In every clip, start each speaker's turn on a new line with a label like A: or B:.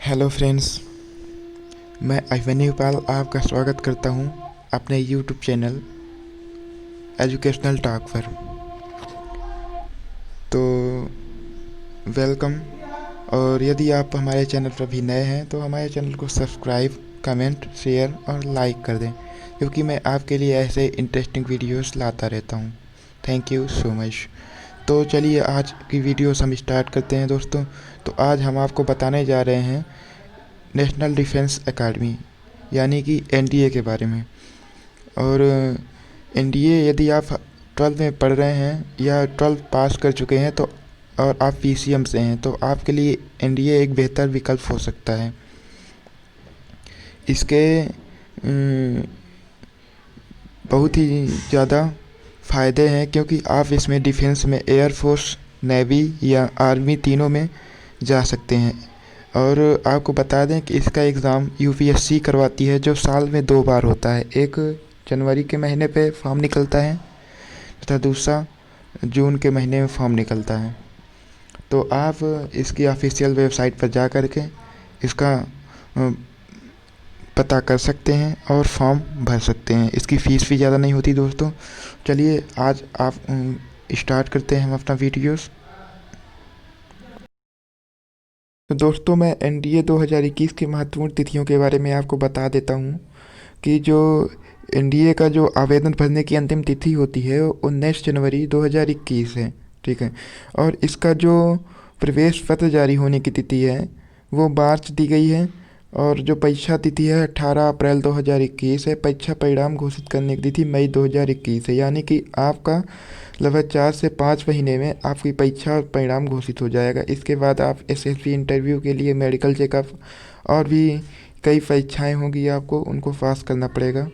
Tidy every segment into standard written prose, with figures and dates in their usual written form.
A: Hello friends, मैं अश्विनी पाल आपका स्वागत करता हूं अपने यूट्यूब चैनल एजुकेशनल टॉक पर। तो वेलकम। और यदि आप हमारे चैनल पर भी नए हैं तो हमारे चैनल को सब्सक्राइब, कमेंट, शेयर और लाइक कर दें, क्योंकि मैं आपके लिए ऐसे इंटरेस्टिंग वीडियोस लाता रहता हूं। Thank you so much. तो चलिए आज की वीडियोस हम स्टार्ट करते हैं दोस्तों। तो आज हम आपको बताने जा रहे हैं नेशनल डिफेंस एकेडमी यानी कि एनडीए के बारे में। और एनडीए यदि आप 12 में पढ़ रहे हैं या 12 पास कर चुके हैं तो और आप पीसीएम से हैं तो आपके लिए एनडीए एक बेहतर विकल्प हो सकता है। इसके बहुत ही ज़्यादा फ़ायदे हैं, क्योंकि आप इसमें डिफेंस में एयरफोर्स, नेवी या आर्मी तीनों में जा सकते हैं। और आपको बता दें कि इसका एग्ज़ाम यूपीएससी करवाती है, जो साल में 2 बार होता है। एक जनवरी के महीने पे फॉर्म निकलता है तथा दूसरा जून के महीने में फॉर्म निकलता है। तो आप इसकी ऑफिशियल वेबसाइट पर जा कर के इसका पता कर सकते हैं और फॉर्म भर सकते हैं। इसकी फ़ीस भी ज़्यादा नहीं होती दोस्तों। चलिए आज आप स्टार्ट करते हैं हम अपना वीडियोस। तो दोस्तों मैं एनडीए 2021 की महत्वपूर्ण तिथियों के बारे में आपको बता देता हूँ कि जो एनडीए का जो आवेदन भरने की अंतिम तिथि होती है वो 19 जनवरी 2021 है। ठीक है। और इसका जो प्रवेश पत्र जारी होने की तिथि है वो मार्च दी गई है। और जो परीक्षा तिथि है 18 अप्रैल 2021 है। परीक्षा परिणाम घोषित करने की तिथि मई 2021 है। यानी कि आपका लगभग 4 से 5 महीने में आपकी परीक्षा और परिणाम घोषित हो जाएगा। इसके बाद आप एसएसबी इंटरव्यू के लिए, मेडिकल चेकअप और भी कई परीक्षाएं होंगी, आपको उनको पास करना पड़ेगा।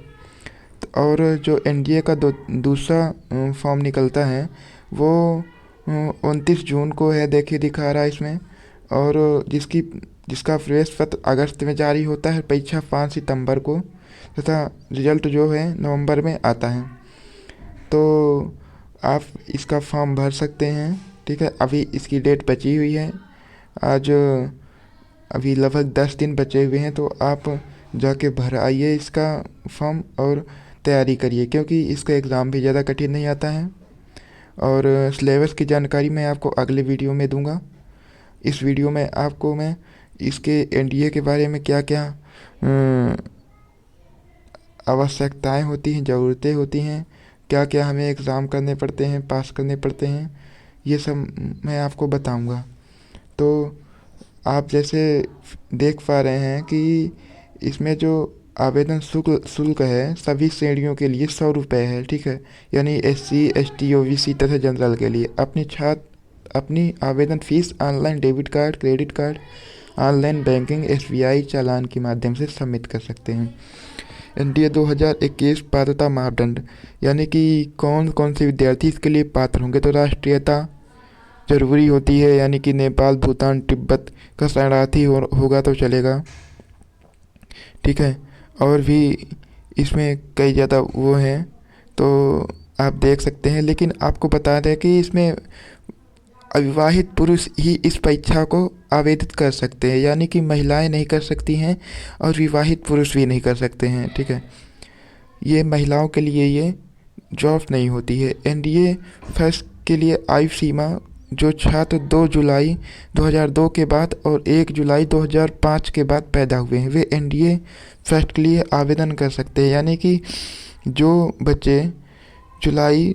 A: और जो एनडीए का दूसरा फॉर्म निकलता है वो 29 जून को है, देखिए दिखा रहा है इसमें। और जिसका प्रवेश पत्र अगस्त में जारी होता है, परीक्षा 5 सितंबर को तथा रिजल्ट जो है नवंबर में आता है। तो आप इसका फॉर्म भर सकते हैं। ठीक है। अभी इसकी डेट बची हुई है, आज अभी लगभग 10 दिन बचे हुए हैं। तो आप जाके भर आइए इसका फॉर्म और तैयारी करिए, क्योंकि इसका एग्ज़ाम भी ज़्यादा कठिन नहीं आता है। और सिलेबस की जानकारी मैं आपको अगले वीडियो में दूंगा। इस वीडियो में आपको मैं इसके एनडीए के बारे में क्या क्या आवश्यकताएं होती हैं, ज़रूरतें होती हैं, क्या क्या हमें एग्ज़ाम करने पड़ते हैं, पास करने पड़ते हैं, ये सब मैं आपको बताऊंगा। तो आप जैसे देख पा रहे हैं कि इसमें जो आवेदन शुल्क है सभी श्रेणियों के लिए 100 रुपये है। ठीक है। यानी एससी, एसटी, ओबीसी तथा जनरल के लिए अपनी आवेदन fees online debit card, credit card, online banking, SBI चालान के माध्यम से सबमिट कर सकते हैं। एनडीए 2021 पात्रता मापदंड, यानी कि कौन कौन से विद्यार्थी इसके लिए पात्र होंगे। तो राष्ट्रीयता ज़रूरी होती है, यानी कि नेपाल, भूटान, तिब्बत का शरणार्थी होगा तो चलेगा। ठीक है। और भी इसमें कई ज़्यादा वो हैं, तो आप देख सकते हैं। लेकिन आपको बता दें कि इसमें अविवाहित पुरुष ही इस परीक्षा को आवेदित कर सकते हैं, यानी कि महिलाएं नहीं कर सकती हैं और विवाहित पुरुष भी नहीं कर सकते हैं। ठीक है। ये महिलाओं के लिए ये जॉब नहीं होती है। एनडीए फर्स्ट के लिए आयु सीमा, जो छात्र 2 जुलाई 2002 के बाद और 1 जुलाई 2005 के बाद पैदा हुए हैं वे एनडीए फर्स्ट के लिए आवेदन कर सकते हैं। यानी कि जो बच्चे जुलाई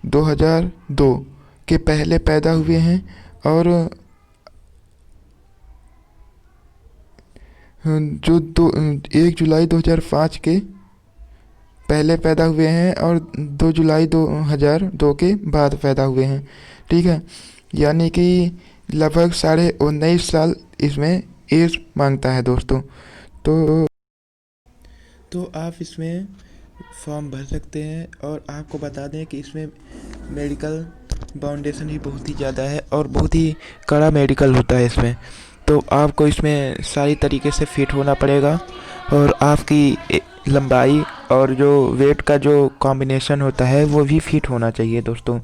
A: 2002 के पहले पैदा हुए हैं और जो 1 जुलाई 2005 के पहले पैदा हुए हैं और 2 जुलाई 2002 के बाद पैदा हुए हैं। ठीक है। यानी कि लगभग 19.5 साल इसमें एज मांगता है दोस्तों। तो आप इसमें फॉर्म भर सकते हैं। और आपको बता दें कि इसमें मेडिकल फाउंडेशन ही बहुत ही ज़्यादा है और बहुत ही कड़ा मेडिकल होता है इसमें। तो आपको इसमें सारी तरीके से फिट होना पड़ेगा और आपकी लंबाई और जो वेट का जो कॉम्बिनेशन होता है वो भी फिट होना चाहिए दोस्तों।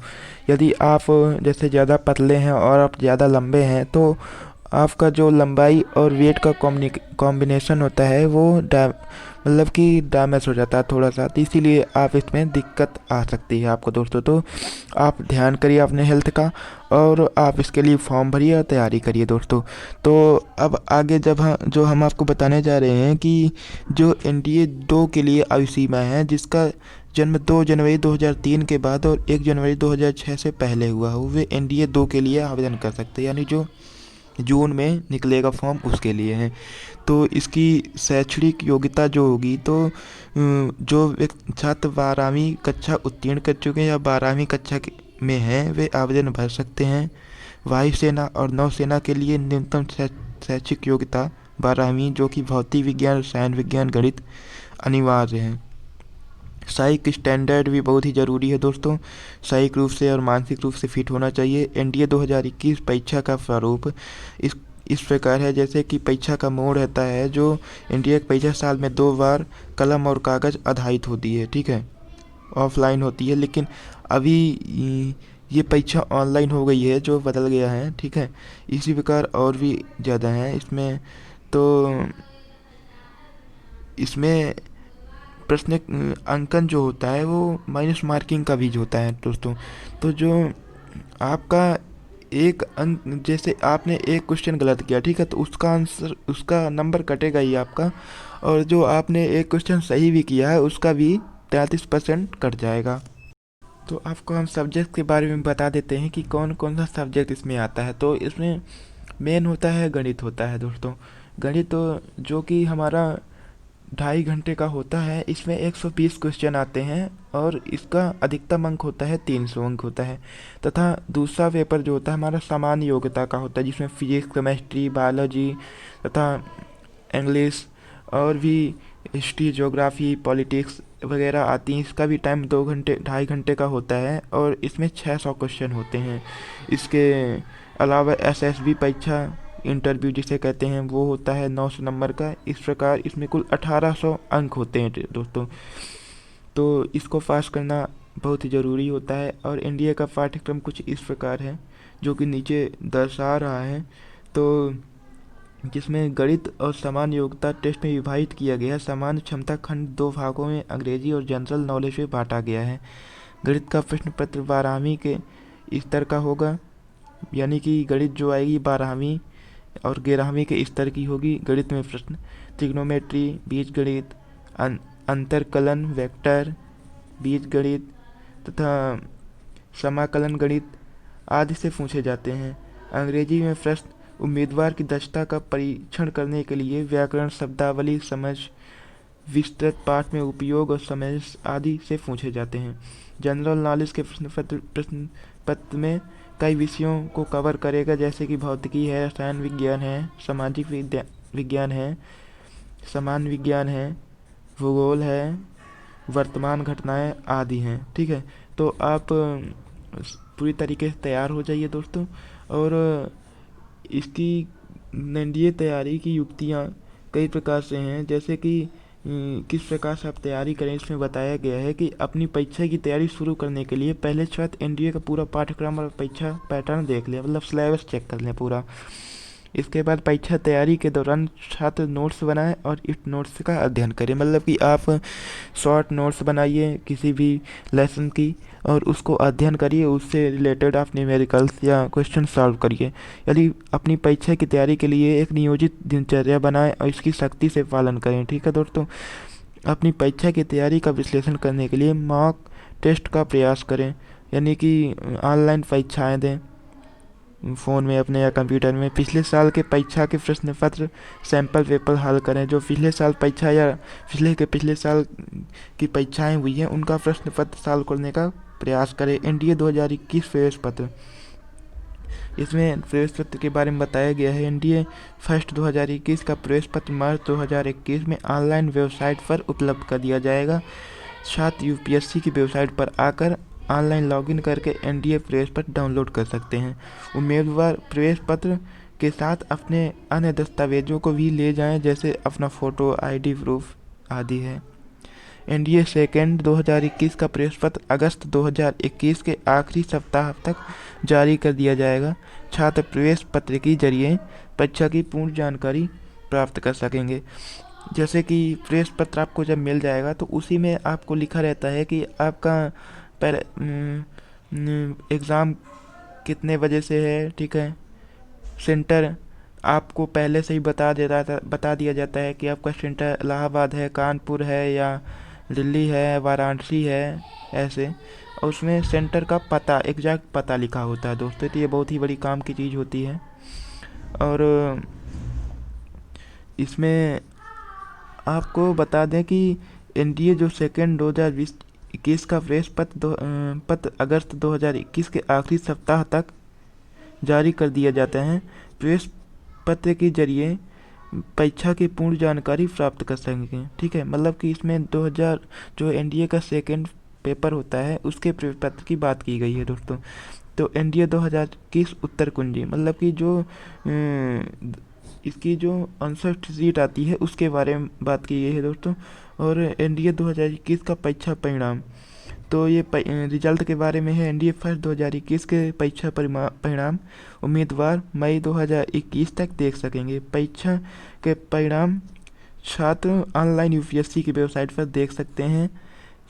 A: यदि आप जैसे ज़्यादा पतले हैं और आप ज़्यादा लंबे हैं तो आपका जो लंबाई और वेट का कॉम्बिनेशन होता है वो मतलब कि डैमेज हो जाता है थोड़ा सा, तो इसीलिए आप इसमें दिक्कत आ सकती है आपको दोस्तों। तो आप ध्यान करिए अपने हेल्थ का, और आप इसके लिए फॉर्म भरिए और तैयारी करिए दोस्तों। तो अब आगे जो हम आपको बताने जा रहे हैं कि जो एनडीए 2 के लिए आयु सीमा है, जिसका जन्म 2 जनवरी 2003 के बाद और 1 जनवरी 2006 से पहले हुआ हो, वे एनडीए 2 के लिए आवेदन कर सकते हैं, यानी जो जून में निकलेगा फॉर्म उसके लिए है। तो इसकी शैक्षणिक योग्यता जो होगी, तो जो छात्र 12वीं कक्षा उत्तीर्ण कर चुके हैं या 12वीं कक्षा में हैं, वे आवेदन भर सकते हैं। वायुसेना और नौसेना के लिए न्यूनतम शैक्षिक योग्यता 12वीं, जो कि भौतिक विज्ञान, रसायन विज्ञान, गणित अनिवार्य है। शारीरिक स्टैंडर्ड भी बहुत ही ज़रूरी है दोस्तों, शारीरिक रूप से और मानसिक रूप से फिट होना चाहिए। एनडीए 2021 परीक्षा का प्रारूप इस प्रकार है, जैसे कि परीक्षा का मोड रहता है, जो एनडीए की परीक्षा साल में 2 बार कलम और कागज़ आधारित होती है, ठीक है, ऑफलाइन होती है। लेकिन अभी ये परीक्षा ऑनलाइन हो गई है, जो बदल गया है, ठीक है। इसी प्रकार और भी ज़्यादा है इसमें। तो इसमें प्रश्न अंकन जो होता है वो माइनस मार्किंग का भी होता है दोस्तों। तो जो आपका एक अंक, जैसे आपने एक क्वेश्चन गलत किया, ठीक है, तो उसका आंसर, उसका नंबर कटेगा ही आपका, और जो आपने एक क्वेश्चन सही भी किया है उसका भी 33% कट जाएगा। तो आपको हम सब्जेक्ट के बारे में बता देते हैं कि कौन कौन सा सब्जेक्ट इसमें आता है। तो इसमें मेन होता है गणित होता है दोस्तों। गणित जो कि हमारा 2.5 घंटे का होता है। इसमें 120 क्वेश्चन आते हैं और इसका अधिकतम अंक होता है 300 अंक होता है। तथा दूसरा पेपर जो होता है हमारा सामान्य योग्यता का होता है, जिसमें फिजिक्स, केमिस्ट्री, बायोलॉजी तथा इंग्लिश और भी हिस्ट्री, ज्योग्राफी, पॉलिटिक्स वगैरह आती हैं। इसका भी टाइम 2 घंटे 2.5 घंटे का होता है और इसमें 600 क्वेश्चन होते हैं। इसके अलावा एसएसबी परीक्षा, इंटरव्यू जिसे कहते हैं, वो होता है 900 नंबर का। इस प्रकार इसमें कुल 1800 अंक होते हैं दोस्तों। तो इसको पास करना बहुत ही ज़रूरी होता है। और एनडीए का पाठ्यक्रम कुछ इस प्रकार है, जो कि नीचे दर्शा रहा है। तो जिसमें गणित और सामान्य योग्यता टेस्ट में विभाजित किया गया है। सामान्य क्षमता खंड 2 भागों में अंग्रेजी और जनरल नॉलेज में बांटा गया है। गणित का प्रश्न पत्र 12वीं के स्तर का होगा, यानी कि गणित जो आएगी 12वीं और 11वीं के स्तर की होगी। गणित में प्रश्न त्रिग्नोमेट्री, बीजगणित, अंतरकलन, वेक्टर, बीजगणित तथा समाकलन गणित आदि से पूछे जाते हैं। अंग्रेजी में प्रश्न उम्मीदवार की दक्षता का परीक्षण करने के लिए व्याकरण, शब्दावली, समझ, विस्तृत पाठ में उपयोग और समझ आदि से पूछे जाते हैं। जनरल नॉलेज के प्रश्न पत्र में कई विषयों को कवर करेगा, जैसे कि भौतिकी है, रसायन विज्ञान है, सामाजिक विज्ञान है, सामान्य विज्ञान है, भूगोल है, वर्तमान घटनाएं आदि हैं, ठीक है। तो आप पूरी तरीके से तैयार हो जाइए दोस्तों। और इसकी एनडीए तैयारी की युक्तियाँ कई प्रकार से हैं, जैसे कि किस प्रकार से आप तैयारी करें। इसमें बताया गया है कि अपनी परीक्षा की तैयारी शुरू करने के लिए पहले छात्र एनडीए का पूरा पाठ्यक्रम और परीक्षा पैटर्न देख लें, मतलब सिलेबस चेक कर लें पूरा। इसके बाद परीक्षा तैयारी के दौरान छात्र नोट्स बनाएं और इस नोट्स का अध्ययन करें, मतलब कि आप शॉर्ट नोट्स बनाइए किसी भी लेसन की और उसको अध्ययन करिए, उससे रिलेटेड आप न्यूमेरिकल्स या क्वेश्चन सॉल्व करिए। यदि अपनी परीक्षा की तैयारी के लिए एक नियोजित दिनचर्या बनाएं और इसकी सख्ती से पालन करें, ठीक है दोस्तों। अपनी परीक्षा की तैयारी का विश्लेषण करने के लिए मॉक टेस्ट का प्रयास करें, यानी कि ऑनलाइन परीक्षाएँ दें फ़ोन में अपने या कंप्यूटर में। पिछले साल के परीक्षा के प्रश्न पत्र सैम्पल पेपर हल करें। जो पिछले साल परीक्षा या पिछले साल की परीक्षाएं हुई हैं उनका प्रश्न पत्र सॉल्व करने का प्रयास करें। एनडीए 2021 प्रवेश पत्र, इसमें प्रवेश पत्र के बारे में बताया गया है। एनडीए फर्स्ट 2021 का प्रवेश पत्र मार्च 2021 में ऑनलाइन वेबसाइट पर उपलब्ध कर दिया जाएगा। छात्र यूपीएससी की वेबसाइट पर आकर ऑनलाइन लॉगिन करके एनडीए प्रवेश पत्र डाउनलोड कर सकते हैं। उम्मीदवार प्रवेश पत्र के साथ अपने अन्य दस्तावेजों को भी ले जाएं, जैसे अपना फ़ोटो, आईडी प्रूफ आदि है। एनडीए सेकेंड 2021 का प्रवेश पत्र अगस्त 2021 के आखिरी सप्ताह तक जारी कर दिया जाएगा। छात्र प्रवेश पत्र के जरिए परीक्षा की पूर्ण जानकारी प्राप्त कर सकेंगे। जैसे कि प्रवेश पत्र आपको जब मिल जाएगा तो उसी में आपको लिखा रहता है कि आपका एग्ज़ाम कितने बजे से है, ठीक है। सेंटर आपको पहले से ही बता दिया जाता है कि आपका सेंटर इलाहाबाद है, कानपुर है, या दिल्ली है, वाराणसी है, ऐसे। और उसमें सेंटर का पता, एग्जैक्ट पता लिखा होता है दोस्तों। तो ये बहुत ही बड़ी काम की चीज़ होती है। और इसमें आपको बता दें कि एनडीए जो सेकेंड 2021 का प्रवेश पत्र अगस्त 2021 के आखिरी सप्ताह तक जारी कर दिया जाता है। प्रवेश पत्र के जरिए परीक्षा की पूर्ण जानकारी प्राप्त कर सकेंगे, ठीक है। मतलब कि इसमें 2000 जो एनडीए का सेकेंड पेपर होता है उसके प्रवेश पत्र की बात की गई है दोस्तों। तो एनडीए 2021 उत्तर कुंजी, मतलब कि जो इसकी जो आंसर सीट आती है उसके बारे में बात की गई है दोस्तों। और एनडीए 2021 का परीक्षा परिणाम, तो ये रिजल्ट के बारे में है। एनडीए फर्स्ट 2021 के परीक्षा परिणाम उम्मीदवार मई 2021 तक देख सकेंगे। परीक्षा के परिणाम छात्र ऑनलाइन यूपीएससी की वेबसाइट पर देख सकते हैं।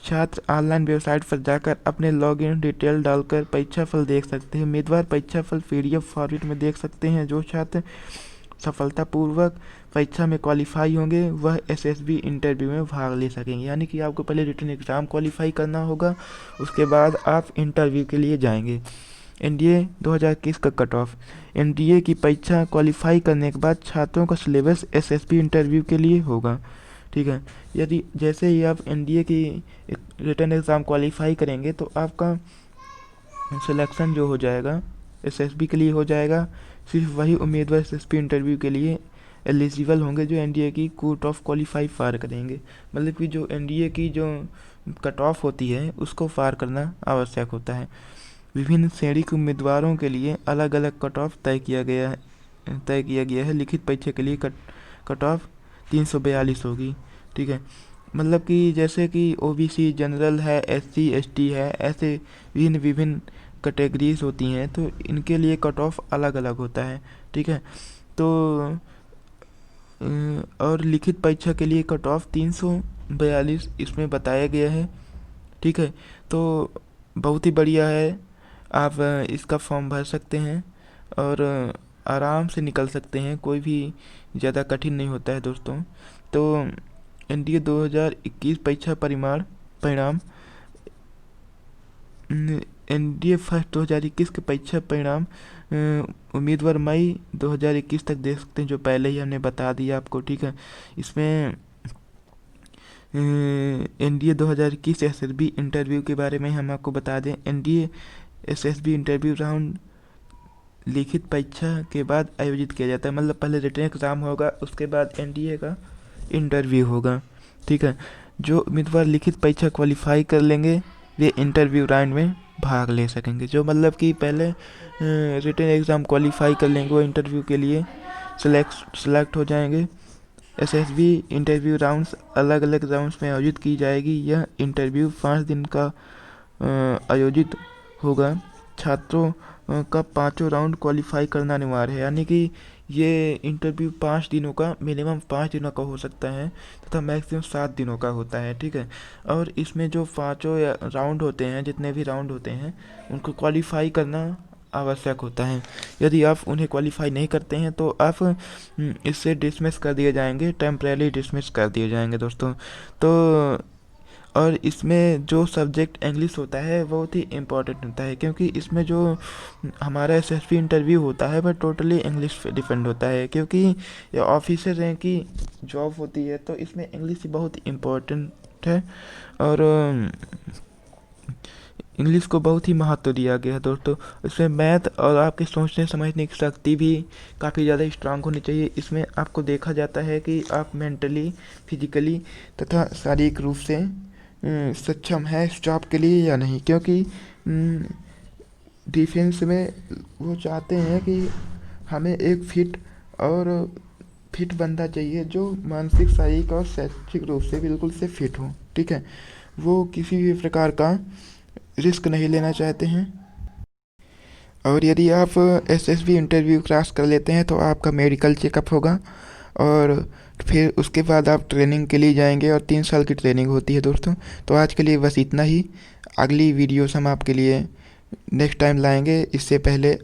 A: छात्र ऑनलाइन वेबसाइट पर जाकर अपने लॉगिन डिटेल डालकर परीक्षा फल देख सकते हैं। उम्मीदवार परीक्षा फल पीडीएफ फॉर्मेट में देख सकते हैं। जो छात्र सफलतापूर्वक परीक्षा में क्वालिफाई होंगे वह एसएसबी इंटरव्यू में भाग ले सकेंगे। यानी कि आपको पहले रिटन एग्ज़ाम क्वालिफाई करना होगा, उसके बाद आप इंटरव्यू के लिए जाएंगे। एनडीए 2021 का कट ऑफ, एनडीए की परीक्षा क्वालिफाई करने के बाद छात्रों का सिलेबस एसएसबी इंटरव्यू के लिए होगा, ठीक है। यदि जैसे ही आप एनडीए की रिटन एग्ज़ाम क्वालिफाई करेंगे तो आपका सिलेक्शन जो हो जाएगा एसएसबी के लिए हो जाएगा। सिर्फ वही उम्मीदवार एसएसबी इंटरव्यू के लिए एलिजिबल होंगे जो एनडीए की कोर्ट ऑफ क्वालिफाई पार करेंगे। मतलब कि जो एनडीए की जो कट ऑफ होती है उसको पार करना आवश्यक होता है। विभिन्न श्रेणी के उम्मीदवारों के लिए अलग अलग कट ऑफ तय किया गया है। लिखित परीक्षा के लिए कट ऑफ 342 होगी, ठीक है। मतलब कि जैसे कि ओबीसी, जनरल है, एससी एसटी है, ऐसे विभिन्न कैटेगरीज होती हैं तो इनके लिए कट ऑफ अलग अलग होता है, ठीक है। तो और लिखित परीक्षा के लिए कट ऑफ 342 इसमें बताया गया है, ठीक है। तो बहुत ही बढ़िया है, आप इसका फॉर्म भर सकते हैं और आराम से निकल सकते हैं, कोई भी ज़्यादा कठिन नहीं होता है दोस्तों। तो एनडीए 2021 परीक्षा परिणाम एनडीए फर्स्ट 2021 के परीक्षा परिणाम उम्मीदवार मई 2021 तक देख सकते हैं, जो पहले ही हमने बता दिया आपको, ठीक है। इसमें एनडीए 2021 एसएसबी इंटरव्यू के बारे में हम आपको बता दें। एनडीए एसएसबी इंटरव्यू राउंड लिखित परीक्षा के बाद आयोजित किया जाता है। मतलब पहले रिटन एग्ज़ाम होगा, उसके बाद एनडीए का इंटरव्यू होगा, ठीक है। जो उम्मीदवार लिखित परीक्षा क्वालिफाई कर लेंगे वे इंटरव्यू राउंड में भाग ले सकेंगे। जो मतलब कि पहले रिटन एग्ज़ाम क्वालिफाई कर लेंगे वो इंटरव्यू के लिए सेलेक्ट हो जाएंगे। एसएसबी इंटरव्यू राउंड्स अलग अलग राउंड्स में आयोजित की जाएगी। यह इंटरव्यू 5 दिन का आयोजित होगा। छात्रों का 5 राउंड क्वालिफाई करना अनिवार्य है। यानी कि ये इंटरव्यू 5 दिनों का, मिनिमम 5 दिनों का हो सकता है तथा मैक्सिमम 7 दिनों का होता है, ठीक है। और इसमें जो 5 राउंड होते हैं, जितने भी राउंड होते हैं उनको क्वालिफाई करना आवश्यक होता है। यदि आप उन्हें क्वालिफाई नहीं करते हैं तो आप इससे डिसमिस कर दिए जाएंगे, टेम्परेरी डिसमिस कर दिए जाएंगे दोस्तों। तो और इसमें जो सब्जेक्ट इंग्लिश होता है बहुत ही इम्पोर्टेंट होता है, क्योंकि इसमें जो हमारा एसएसबी इंटरव्यू होता है वह टोटली इंग्लिश पे डिपेंड होता है, क्योंकि ये ऑफिसर रैंक की जॉब होती है तो इसमें इंग्लिश बहुत इम्पोर्टेंट है। और इंग्लिश को बहुत ही महत्व दिया गया है दोस्तों। इसमें मैथ और आपके सोचने समझने की शक्ति भी काफ़ी ज़्यादा स्ट्रांग होनी चाहिए। इसमें आपको देखा जाता है कि आप मेंटली, फिजिकली तथा शारीरिक रूप से सक्षम है इस जॉब के लिए या नहीं, क्योंकि डिफेंस में वो चाहते हैं कि हमें एक फिट बंदा चाहिए जो मानसिक, शारीरिक और शैक्षिक रूप से बिल्कुल से फिट हो। ठीक है, वो किसी भी प्रकार का रिस्क नहीं लेना चाहते हैं। और यदि आप एसएसबी इंटरव्यू क्रॉस कर लेते हैं तो आपका मेडिकल चेकअप होगा, और फिर उसके बाद आप ट्रेनिंग के लिए जाएंगे, और 3 साल की ट्रेनिंग होती है दोस्तों। तो आज के लिए बस इतना ही। अगली वीडियोस हम आपके लिए नेक्स्ट टाइम लाएंगे। इससे पहले